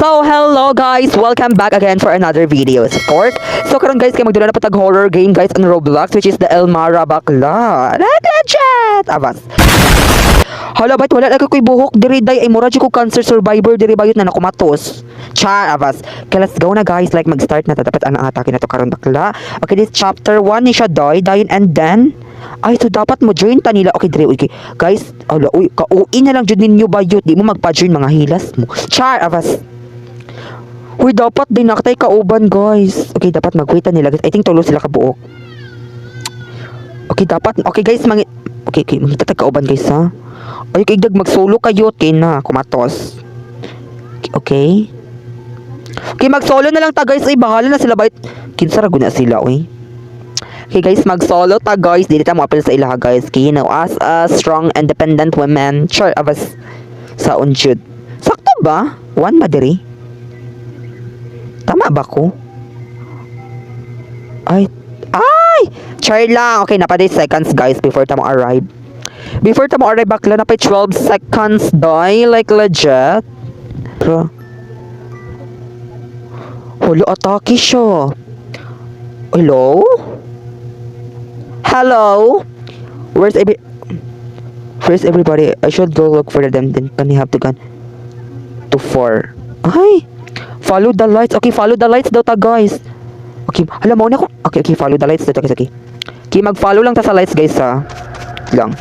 So, hello guys! Welcome back again for another video support. So, karon guys, kay magdula na patag horror game guys on Roblox, which is the Elmara Bakla. Legend! Avas. Hala, ba't wala lagi ko'y buhok? Diri day, ay mura ko cancer survivor, diri bayot na nakumatos. Char, avas. Okay, let's go na guys. Like, mag-start na. Dapat ang atake na to karon bakla. Okay, this chapter 1 ni siya doy, dayon and then. Ay, so dapat mo join ta nila. Okay, diri, okay. Guys, hala, uy, kauin na lang jud ninyo bayot. Di mo magpa-join mga hilas mo. Char, avas. Uy, dapat din nakatay kauban, guys. Okay, dapat mag-wait nila, guys. I think tulo sila kabuok. Okay, dapat. Okay, guys, okay, mangita tag kauban, guys, ha? Ay, kay mag-solo kayo, kay na, kumatos. Okay. Okay, mag-solo na lang ta, guys. Ay, bahala na sila, bait. Kinsa ra guna sila, uy. Okay, guys, mag-solo ta, guys. Dili ta mo apel sa ilaha, guys. Kay, you know, as a strong, independent women, sure, abas, sa unjud. Sakto ba? One ba, diri? Tama ba ko? Ay! Char lang! Okay, napaday seconds guys before tamo arrive. Before tamo arrive bakla, napay 12 seconds doy. Like legit. Bro. Holo, atake siya. Hello? Hello? Where's everybody? I should go look for them. Then can you have to gun to 4. Ay! Follow the lights. Okay, follow the lights daw ta, guys. Okay, alam mo na ko. Okay, follow the lights daw ta, guys. Okay, mag-follow lang ta sa lights, guys, ha. Lang.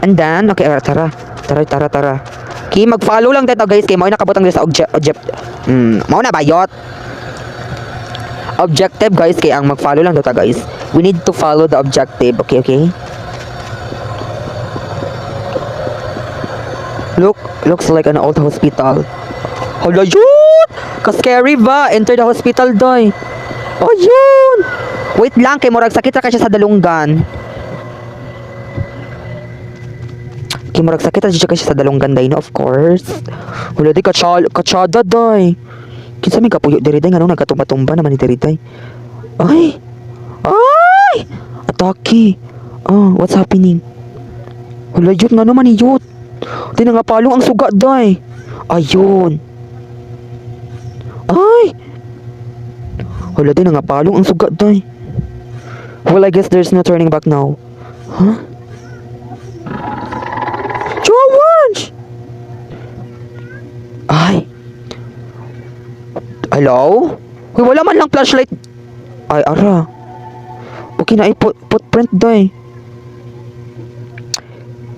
And then, okay, tara. Okay, mag-follow lang ta, guys. Kaya mo nakabutang sa mau na bayot. Objective, guys. Kaya ang mag-follow lang daw ta, guys. We need to follow the objective. Okay. Looks like an old hospital. Hala, yun! Ka-scary ba? Enter the hospital, doy. Oh, yun! Wait lang, kay murag sakit ra ka siya sa dalunggan. Kay murag sakit ra siya sa dalunggan, doy, no? Of course. Hala, di kachada, doy. Kinsa may kapuyo diri, doy. Nga nagkatumba-tumba naman ni diri, doy. Ay! Atake. Oh, what's happening? Hala, yun nga naman, yun. Di na nga palong ang suga, doy. Ayun. Ay! Wala din, nangapalong ang sugat, day. Well, I guess there's no turning back now. Huh? George! Ay! Hello? Uy, wala man lang flashlight. Ay, ara. Okay na, footprint, day.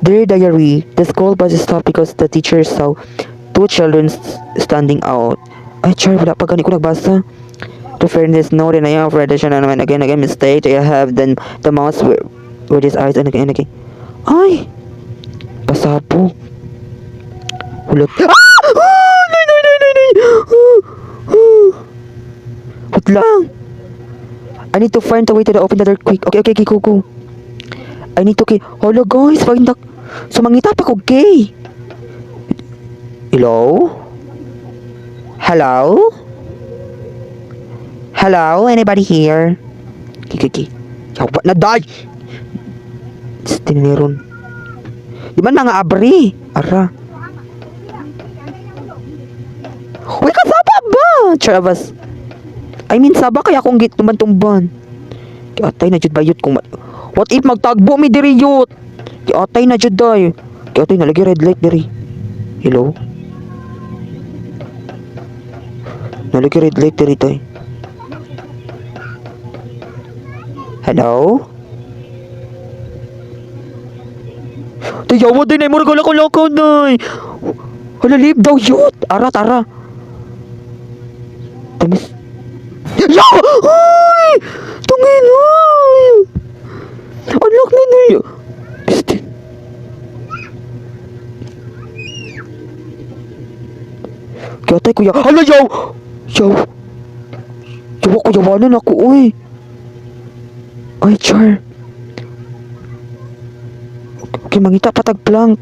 Dear diary, the school bus stopped because the teacher saw 2 children standing out. Ay, char, wala pa gani ko nagbasa. To fairness, no, then I have read it naman again, mistake. I have then the mouse with his eyes and again. Ay! Pasapo. Hulot. Nay! Wait lang. I need to find the way to open the door quick. Okay, go. I need to Hello, guys, find the... Sumangita pa ko, gay. Hello? Anybody here? Okay. Yawa na, die! Tiniron. Di man mga abri? Ara. Uy, kasaba ba? Chavas. I mean, saba kaya akong tumban-tumban. Kiatay na jud bayot kung... What if magtagbo mi diri yut? Kiatay na jud day. Kiatay na lagi red light diri. Hello? Nalagi red light diri tay. Hello? Tayawa din ay mura lakaw nay. Hala, leave daw yut. Ara. Tamis. Ya! Ay! Tungin ay! Unlock na nay. Piste. Kaya tayo kuya. Hala, yaw! Yawa ko yawanan ako, uy. Ay, char. Okay, mangita patag plank.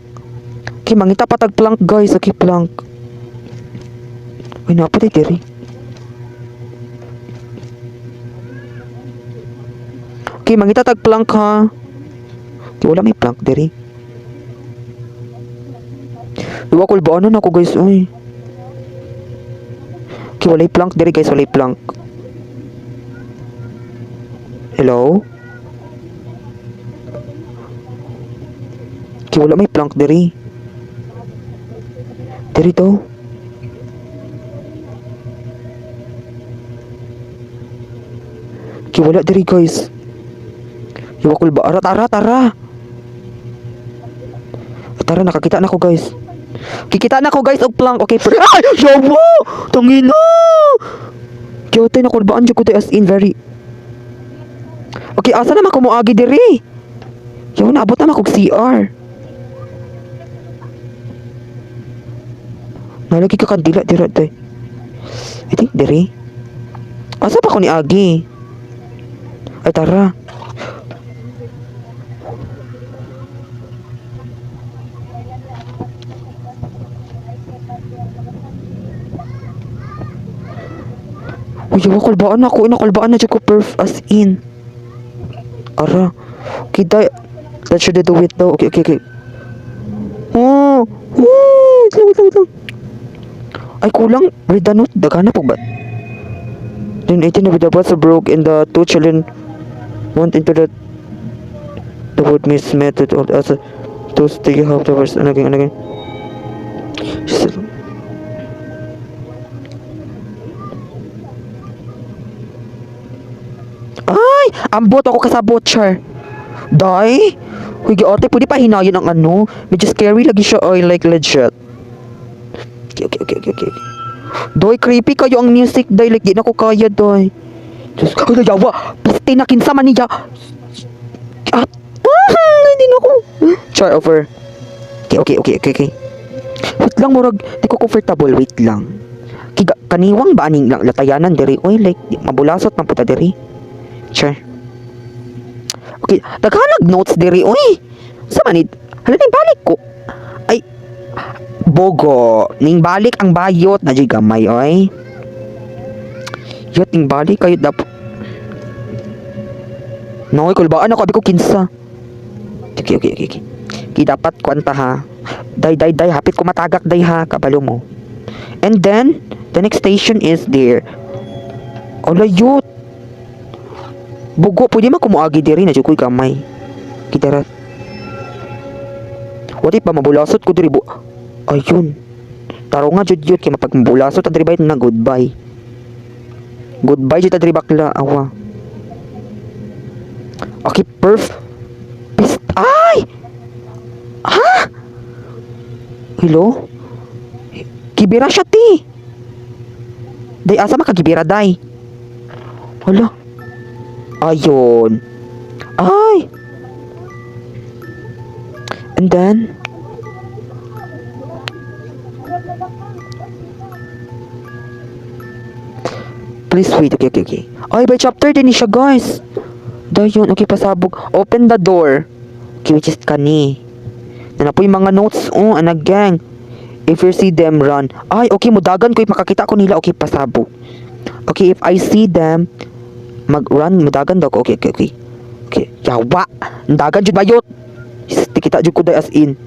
Guys. Okay, plank. Ay, napatay diri. Okay, mangita tag plank, ha. Okay, wala may plank diri. Iwa ko, baanan ako, guys, uy. Okay, walay plank diri guys, walay plank. Hello? Okay, wala may plank diri. Diri to. Okay, wala diri guys. Iwakol ba? Ara, tara, tara. Tara, nakakita na ko guys. Kikita na ko guys og plank. Okay, ay! Yawa! Tangina! Kiyotay na kulbaan dyan ko as in very... Okay, asa naman kumuagi diri? Yawa, naabot naman kong CR. Nalagi ka kandila dira day. I think diri. Asa pa ko ni Agi? Ay tara. Uy, wakulbaan ako. Inakulbaan na dyan ko perf as in. Ara. Okay, that should do it daw. Okay, okay, okay. Oh! Wait lang, wait lang, wait lang. Ay, kulang. Read the note. Dagana po ba? Then 18 of the bus broke and the two children went into the wood mismet as to stay afterwards and again and again. She said, ay! Ambot ako kasabot, char. Day? Huy, ate, pwede pa hinayin ang ano? Medyo scary lagi siya, ay, like, legit. Okay, okay, okay, okay, okay. Doy, creepy kayo ang music, day. Like, di na ko kaya, doy. Diyos ko, ay, yawa. Piste na kinsa man niya. At, hindi na ko. Char, over. Okay, okay, okay, okay, okay. Wait lang, murag, di ko comfortable. Wait lang. Kaniwang ba aning lang latayanan, diri? Uy, like, mabulasot ng puta, diri. Char. Okay, naghanag notes diri, uy. Sa manid, hala na balik ko. Ay, bogo. Ning balik ang bayot na di gamay, oy. Yot ning balik kayo dap. Noy, kulbaan ako abi ko kinsa. Okay, okay, okay, okay. Ki dapat kwanta ha. Day, hapit ko matagak day ha, kabalo mo. And then, the next station is there. Ola yot. Bugo, pwede man kumuagi diri na ko'y kamay. Kitarat. What if ba mabulasot ko diri bu... Ayun. Taro nga jud yun kaya mapag mabulasot ta diri bay na goodbye. Goodbye jud ta diri bakla, awa. Okay, pist... Ay! Ha? Hello? Kibira siya ti. Day asa makagibira day. Hala. Ayun. Ay! And then, please wait. Okay, okay, okay. Ay, by chapter din siya, guys. Dayon, okay, pasabog. Open the door. Okay, which is kani. Na po yung mga notes. Oh, and gang. If you see them, run. Ay, okay, mudagan ko. Makakita ko nila. Okay, pasabog. Okay, if I see them, mag-run, mudagan daw ko. Okay, okay, okay. Okay, yawa. Dagan jud bayot. Tikita jud ko day as in.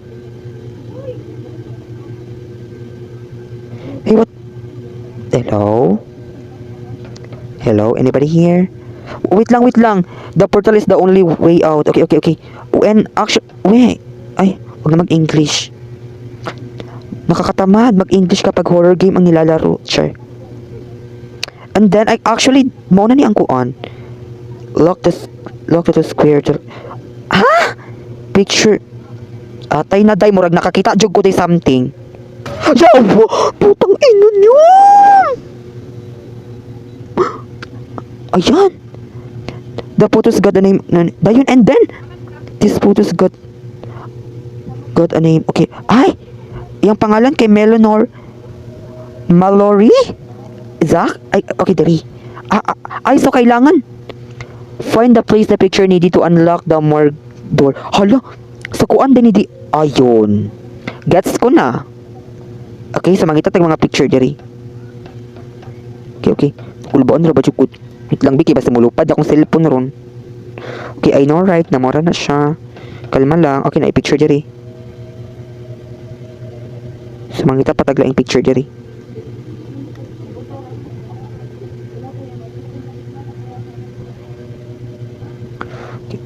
Hey, what? Hello? Hello? Anybody here? Wait lang, wait lang. The portal is the only way out. Okay, okay, okay. When actually, wait. Ay, huwag na mag-English. Nakakatamad mag-English kapag horror game ang nilalaro. Sure. And then, I actually, muna ni ang kuan. Lock the square. Ha? Picture. Atay na day, murag nakakita jud ko day something. Yawa! Putang ino niyo! Ayan. The photos got a name. Dayon, and then, this photos got a name. Okay. Ay! Yung pangalan kay Melonor Mallory? Zach? Ay, okay, dari. Ay, so kailangan find the place the picture needed to unlock the morgue door. Hala, sa kuan din hindi. Ayun. Gets ko na. Okay, sa mga itatag mga picture dari. Okay, okay. Kulbaan na ba chukot? Wait lang, Biki, basta mulupad akong cellphone ron. Okay, I know right. Namora na siya. Kalma lang. Okay, na i-picture dari. Sa mga patagla yung picture dari.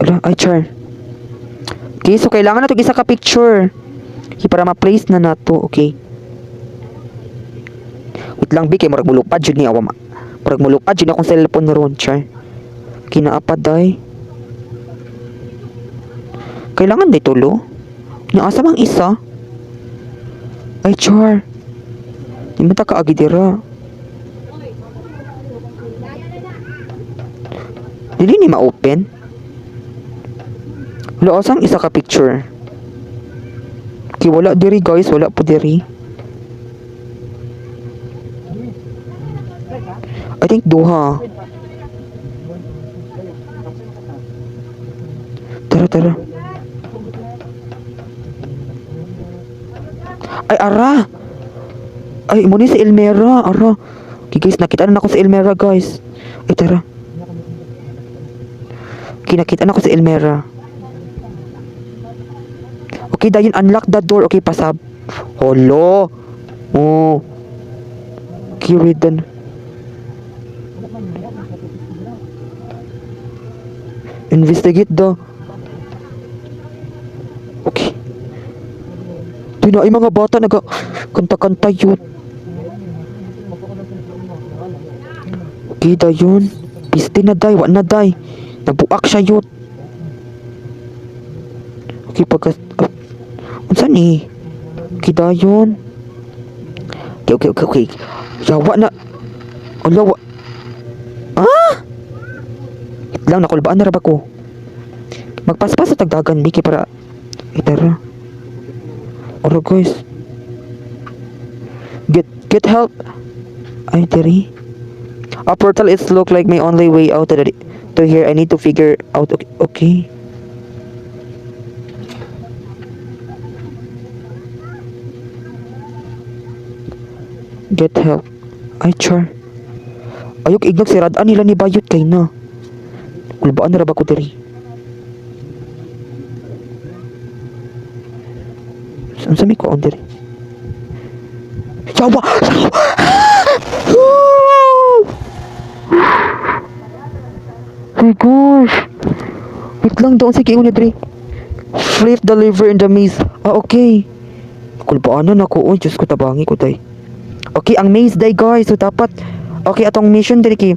Ala, ay char. Okay, so kailangan na ito isa ka picture. Okay, para ma-place na nato. Okay. Wait lang, Bi, kay murag mulupad yun ni awa ma. Murag mulupad yun akong cellphone na ron, char. Kinaapad day. Kailangan day tulo. Naasa mang isa. Ay, char. Di ba ta kaagi dira? Dili ni ma-open. Wala asang isa ka picture. Okay, wala diri guys. Wala po diri. I think duha. Tara, tara. Ay, ara. Ay, mo ni si Elmera. Ara. Okay guys, nakita na ako si Elmera guys. Ay, tara. Kinakita na ko si Elmera. Okay, dayon unlock the door. Okay, pasab. Holo. Oh. Kiridan. Investigate the. Okay. Doon na ay mga bata naga kanta-kanta yun. Okay, dayon. Piste na day, wa na day. Nabuak siya yun. Okay, pagka... unsan eh? Okay, dayon. Okay. Yawa na. Ala, wa... Ah! Wait lang, nakulbaan na raba ko. Magpaspas sa tagdagan, Biki, para... Itara. Oro, guys. Get help. Ay, diri. A portal is look like my only way out to here. I need to figure out. Okay. Get help. Ay, char. Ayok ignog si Radaan nila ni Bayot kay na. Kulbaan na ra ba ko diri? Saan sa may ko on diri? Yawa! My gosh! Wait lang doon si Kiyo na diri. Flip the lever in the maze. Ah, okay. Kulbaanan ako. Oh, Diyos ko, tabangi ko tay. Okay, ang maze day guys. So dapat, okay, atong mission diri ki.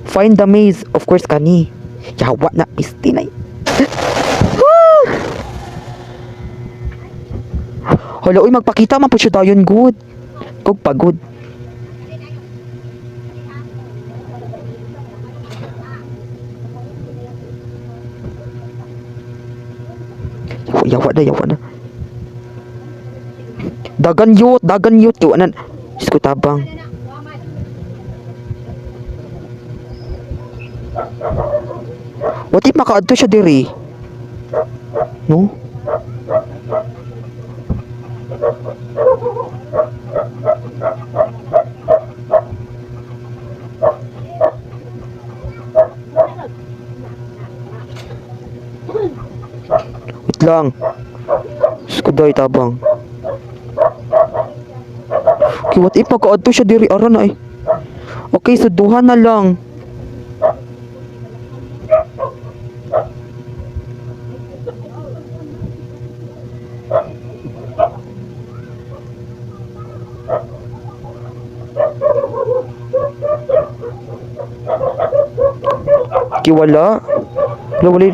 Find the maze. Of course, kani. Yawa na, istinay. Hala, uy, magpakita man po siya dayon good. Kog pagod. Yawa na. Dagan yut. Yawa na. Diyos ko tabang. What if makaadto siya diri? No? Wait lang. Skuday tabang. Okay, what if makaadto siya diri? Ara na eh. Okay, so duha na lang. Okay, wala. Wala.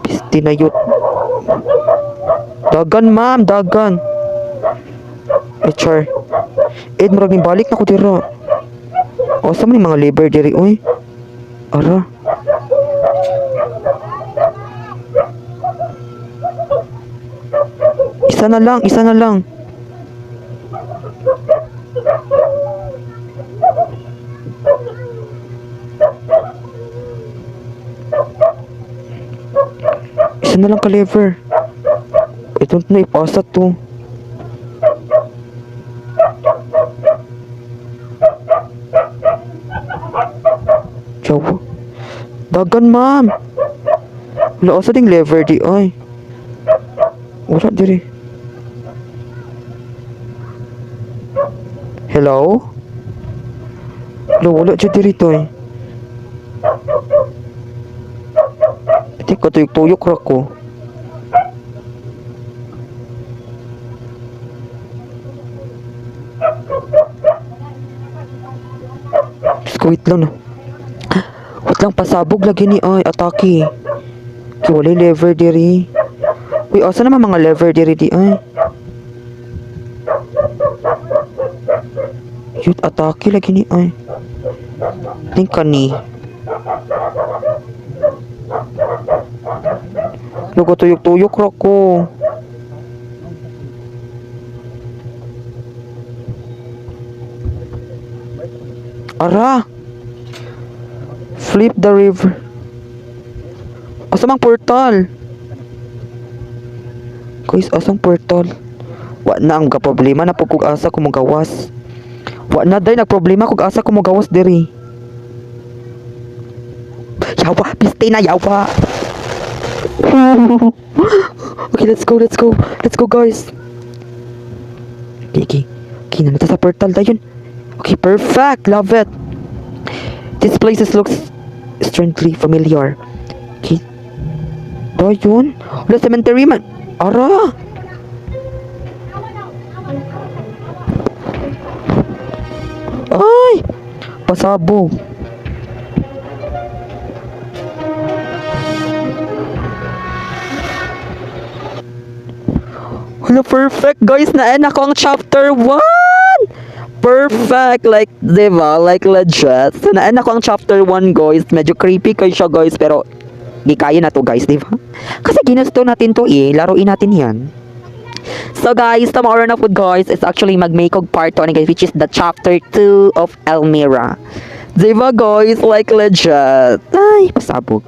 Piste na yun. Dagan, ma'am. Dagan. HR. Ed, maraming balik na ko dira. O, saan man yung mga labor diri? Uy. Ara. Isa na lang. Isa na lang ka-lever. Ito na ipasa to. Chow. Dagan, ma'am. Wala sa ding lever di ay. Wala diri. Hello? Wala dyan diri to eh. katuyok-tuyok ra ko. Diyos ko, wait lang no. Wait lang, pasabog lagi ni ay, atake. Kaya walay lever diri. Uy, asa naman mga lever diri di ay. Yut, atake lagi ni ay. Think ka ni. Lugo tuyok-tuyok ra ko. Ara! Flip the river. Asamang portal? Guys, asang portal? Wa na ang problema na pug asa ko magawas. Wa na day nagproblema kung asa ko magawas diri. Yawa, piste na yawa. Okay, let's go, let's go. Let's go, guys. Okay. Okay, na sa portal dayon. Okay, perfect. Love it. This place looks strangely familiar. Okay. Dayon. Wala cemetery man. Ara. Ay! Pasabog. Hala, perfect guys. Na-end ako ang chapter 1. Perfect. Like, diba? Like, legit. So, na-end ako ang chapter 1 guys. Medyo creepy kayo siya guys. Pero, di kaya na to guys, diba? Kasi ginusto natin to eh. Laruin natin yan. So guys, tomorrow na po guys, it's actually mag-makeup part 2 guys, which is the chapter 2 of Elmira. Diba guys? Like legit. Ay, pasabog.